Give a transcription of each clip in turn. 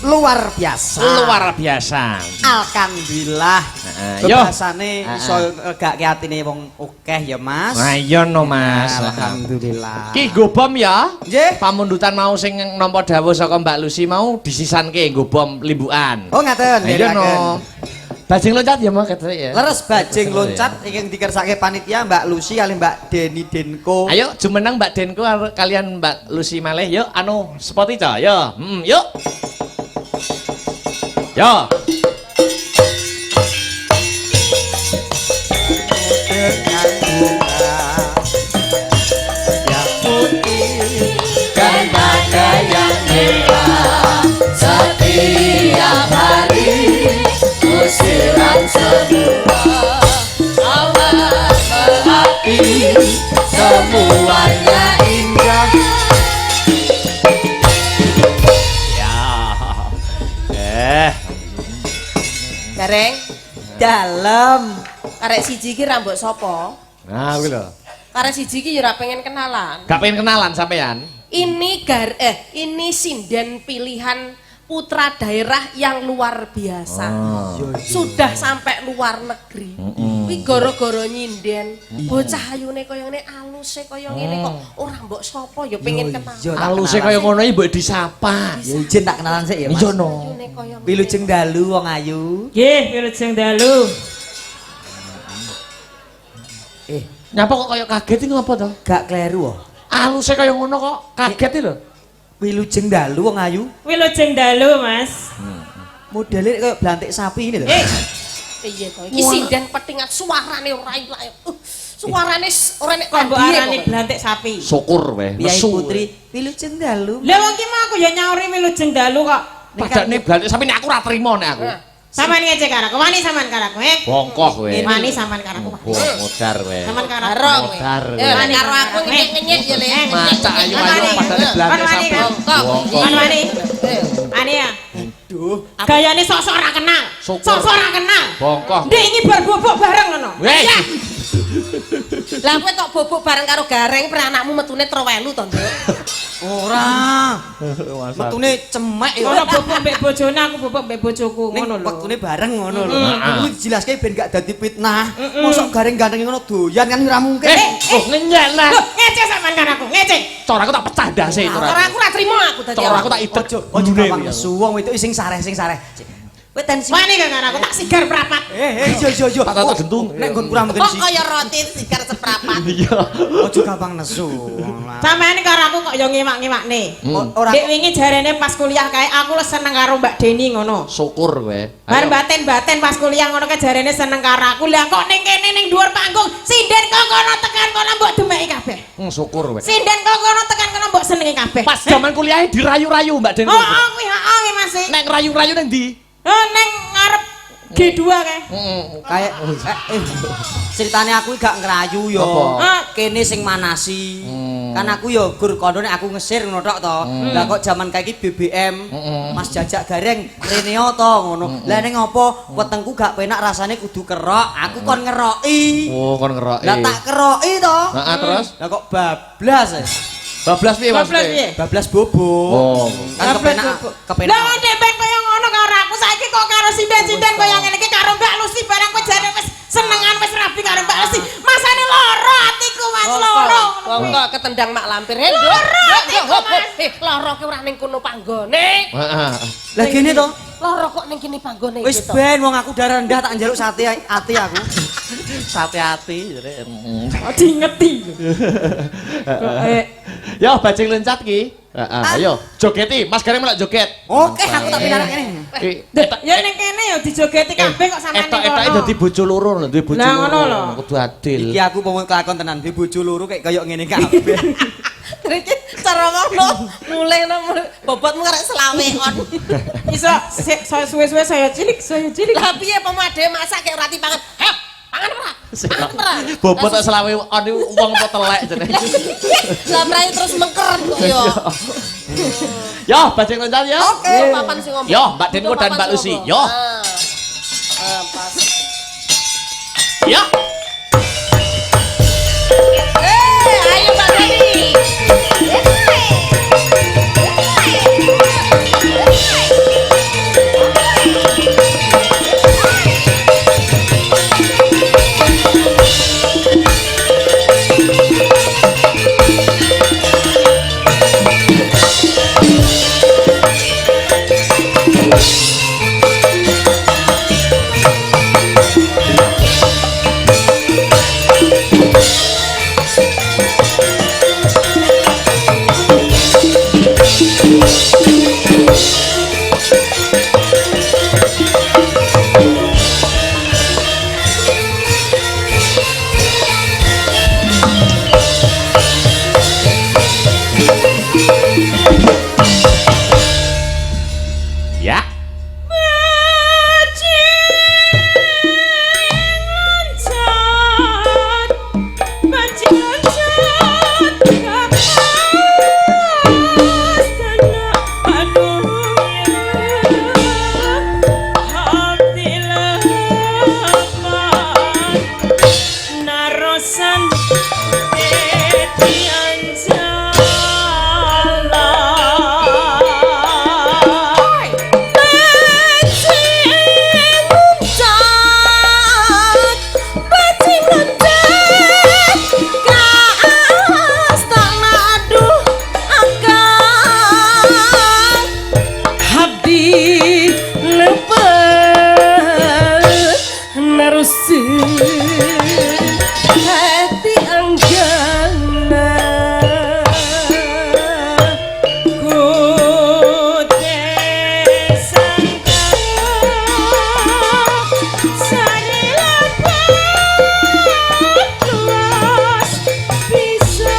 luar biasa. Luar biasa. Alhamdulillah. Bahasane iso legake atine wong akeh ya, Mas. Nah, iya no, Mas. Alhamdulillah. Ki nggo bom ya. Nggih. Pamundutan mau sing nampa dawuh saka Mbak Lucy mau disisanke nggo bom limbukan. Oh, ngaten. Iya no. Bajing loncat ya mau ketek ya. Leres bajing loncat ingin dikersake panitia Mbak Lucy kali Mbak Deni Denko. Ayo jumeneng Mbak Denko kalian Mbak Lucy malih yuk anu spot ica yo. Yuk. Yo. Yang putih dan pakai yang mewah setiap hari usiran semua awas hati semuanya indah. Ya. Gareng, dalam. karek siji iki rambut sapa? Nah, kuwi lho. Karek siji iki ya ora pengen kenalan. Gak pengen kenalan sampean? Ini sinden pilihan putra daerah yang luar biasa. Sudah sampai luar negeri. Kuwi gara-gara nyinden. Bocah ayune kaya ngene, aluse kaya ngene kok ora mbok sapa ya pengen kenalan. Aluse kaya ngono iki mbok disapa. Ya izin tak kenalan sik ya, Mas. Iya no. Ayune kaya ngene. Wilujeng dalu wong ayu. Nggih, wilujeng dalu. Nyapa kok kaya kaget iki ngopo to? Gak kleru oh. Aluse kaya ngono kok kaget iki lho. Wilujeng dalu wong ayu. Wilujeng dalu, Mas. Modelnya kayak belantik sapi ini lho. Iya to. Iki sinden petingat suarane ora ilak. Suarane ora nek Kok mbok arani blantik sapi. Syukur weh. Biaya Nesu. putri wilujeng dalu. Lah wong ki mau aku ya nyauri wilujeng dalu kok. Padane balik sampe nek aku ora trimo nek aku. Sampeyan ngece karo aku, wani sampean karo aku, Bongkoh weh. Wani sampean karo aku. Modar weh. Sampean karo aku. Karo. Modar. Nek karo aku ngenyek ya le. Maca ayu-ayu padane blantik sapi. Wani. Ani ya. Duh, Gayane sok-sok ora kenal. Sok-sok ora kenal. Bongkoh. Ndek iki bar bobok bareng ngono. Weh. Lah kowe kok bobok bareng karo Gareng, pre anakmu metune trowelu to, Nduk. ora. Metune cemek ya. Ono bobok mbek bojone, aku bobok mbek bojoku Ning ngono lho. wektune bareng ngono lho. Kuwi dijelaske ben gak dadi fitnah. Mosok Gareng ganteng ngono doyan kan ora mungkin. Oh ngenyek lah. Loh, ngece sampean karo aku, ngece. Cara aku tak pecah ndase itu. Ora aku ora trimo aku dadi. Cara aku tak idet. Ojo gampang nesu wong itu sing sareh sing sareh. Kowe tensi. Wani gak karo aku tak sigar prapat. Yo. Tak dentung. Nek nggon kurang mungkin Kok sih. kaya roti sigar seprapat. Iya. Ojo gampang nesu. Sampeyan karo aku kok ya ngiwak-ngiwakne. Ora Dek wingi jarene pas kuliah kae aku wis seneng karo Mbak Deni ngono. Syukur kowe. Bar batin-batin pas kuliah ngono kae jarene seneng karo aku. Lah kok ning kene ning dhuwur panggung sinden kok kono tekan kono mbok demeki kabeh. Syukur kowe. Sinden kok kono tekan kono mbok senengi kabeh. Pas zaman kuliah dirayu-rayu Mbak Den. Oh, kuwi heeh Mas. Nek rayu-rayu nang ndi? Oh, ning ngarep G2 kae. kayak ceritane aku gak ngerayu yo. Apa? Kene sing manasi. Kan aku yo gur kondone aku ngesir ngono tok to. Lah kok jaman kae iki BBM, Mas Jajak Gareng Reneo to ngono. Lah ning opo wetengku gak penak rasane kudu kerok. Aku kon ngeroki. Oh, kon ngeroki. Lah tak keroki to. Heeh, terus? Lah kok bablas. Bablas piye Bablas maksudnya? piye? Bablas bobo. Oh. Kan kepenak. Lah ndek ben kaya ngono karo aku saiki kok karo sinden-sinden kaya ngene iki karo Mbak Lucy barang kowe jare wis senengan wis rapi karo Mbak Lucy. Masane loro atiku Mas loro. Wong kok ketendang mak lampir. Loro atiku Mas. Loro ki ora ning kono panggone. Heeh. Lah gini to. Loro kok ning kene panggone Wis iki to. ben wong aku darah rendah tak njaluk sate ati aku. Sate ati jare. Oh, diingeti. Yo bajing loncat ki. Heeh, ayo jogeti. Mas Gareng melok joget. Oke, aku tak pindah kene. Ya ning kene ya dijogeti kabeh kok sampean ning kono. Etok-etoke dadi bojo loro lho, duwe bojo Lah, ngono loro. lho. Kudu adil. Iki aku mau kelakon tenan, di bojo loro kayak koyo ngene kabeh. Iki cara ngono mulai bobotmu karek selawe on. Iso saya suwe-suwe saya cilik. Lah piye pemade masak kayak rati pangan. Heh, pangan ora? Pangan ora? Bobot tak selawe on wong apa telek jenenge. Lah prai terus mengker kok yo. Yo bajing loncat ya. Oke, papan sing ngomong. Yo Mbak Denko dan Mbak Lucy. Yo. Pas. Ya. Ayo Mbak Deni. lepas nerusi hati anggana ku desangka sari lepas bisa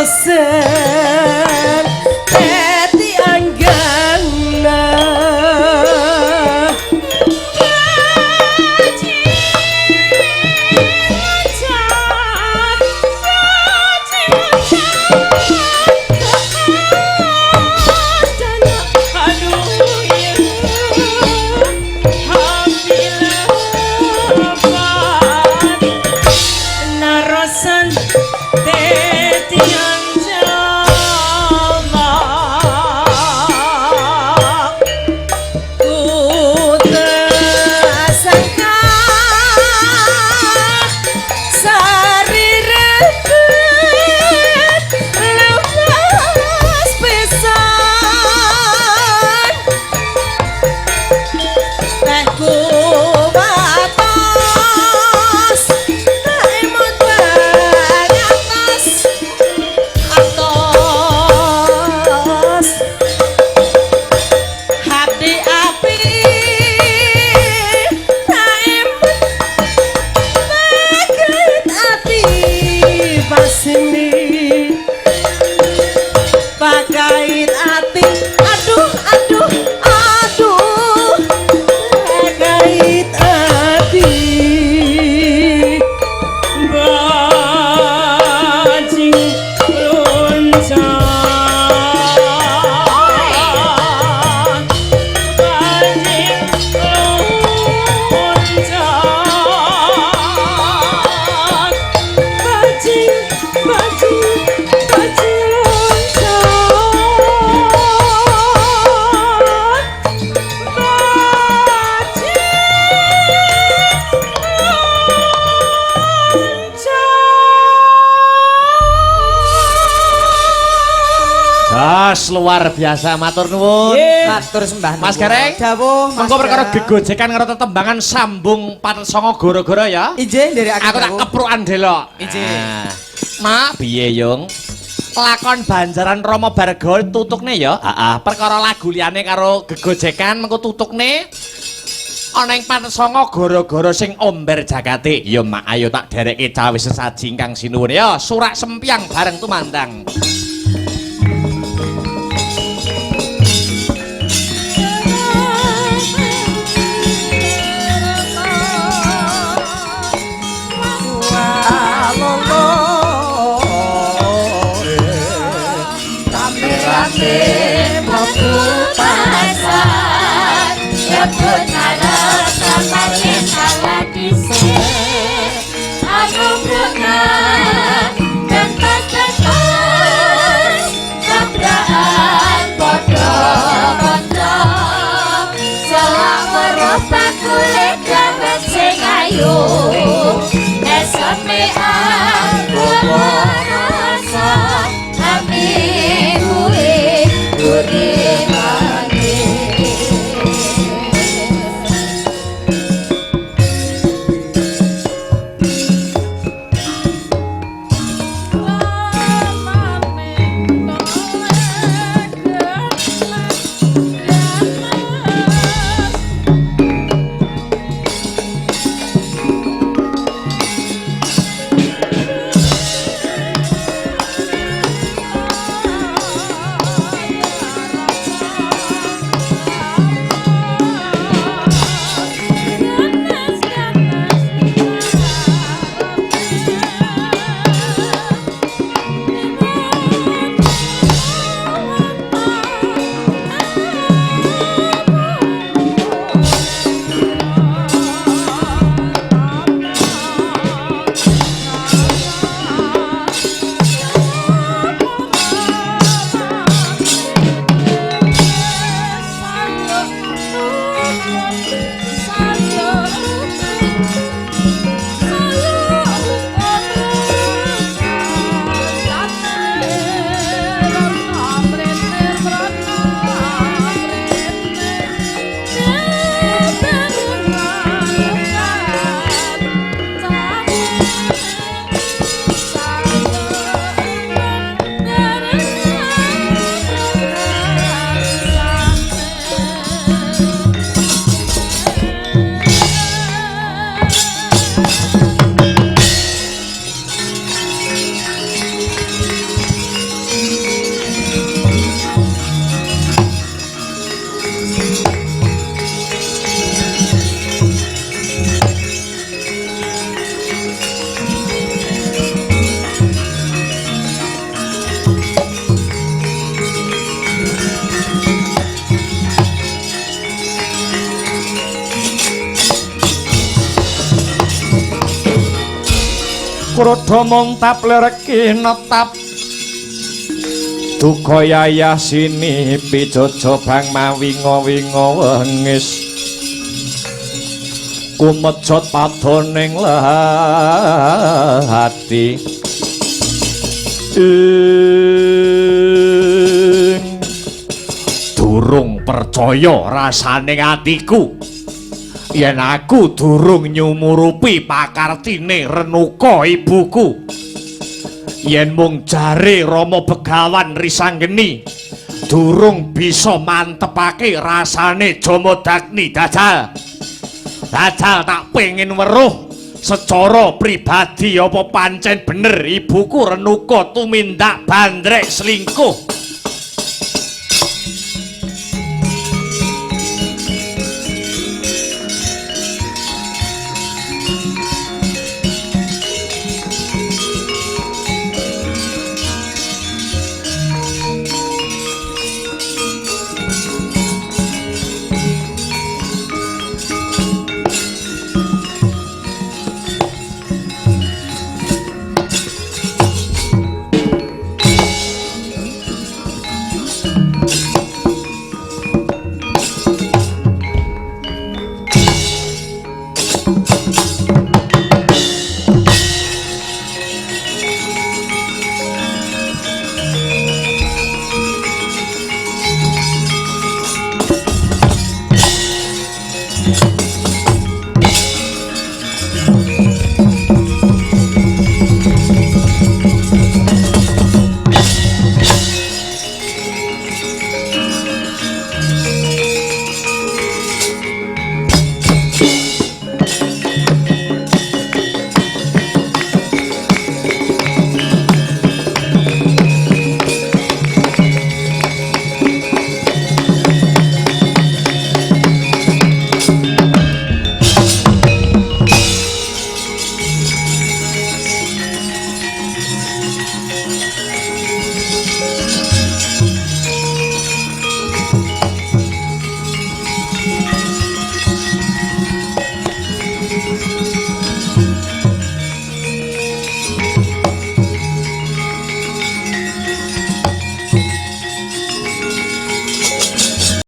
Sen hati anggana narosan tetiang pakait ati aduh aduh aduh pakait ati bajing loncat bajing loncat bajing Jos luar biasa matur nuwun. Matur sembah. Mas Gareng. Dawuh Mas. Monggo perkara gegojekan karo tetembangan sambung Patsongo goro-goro ya. Ije nderek Aku tak keprukan delok. Ije. Mak piye Yung? Lakon Banjaran Rama Bargol tutukne ya. Heeh, perkara lagu liyane karo gegojekan mengko tutukne ana ing Patsongo goro-goro sing omber jagate. Ya Mak, ayo tak dereke cawe sesaji ingkang sinuwun ya. Surak Sempiang bareng tumandang. Pasar, rebut harap sampai salah disini. Aku bunga dan pas-pas sayo esame aku rasa ati kuwe uripane Krodha mung tap lereki netap duka yayah sini pijojo bang mawinga-winga wengis kumejot padoning hati durung percaya rasaning atiku yen aku durung nyumurupi pakartine Renuka ibuku yen mung jare Rama Begawan Risanggeni durung bisa mantepake rasane Jamadagni Dajal tak pengen weruh secara pribadi apa pancen bener ibuku Renuka tumindak bandrek selingkuh.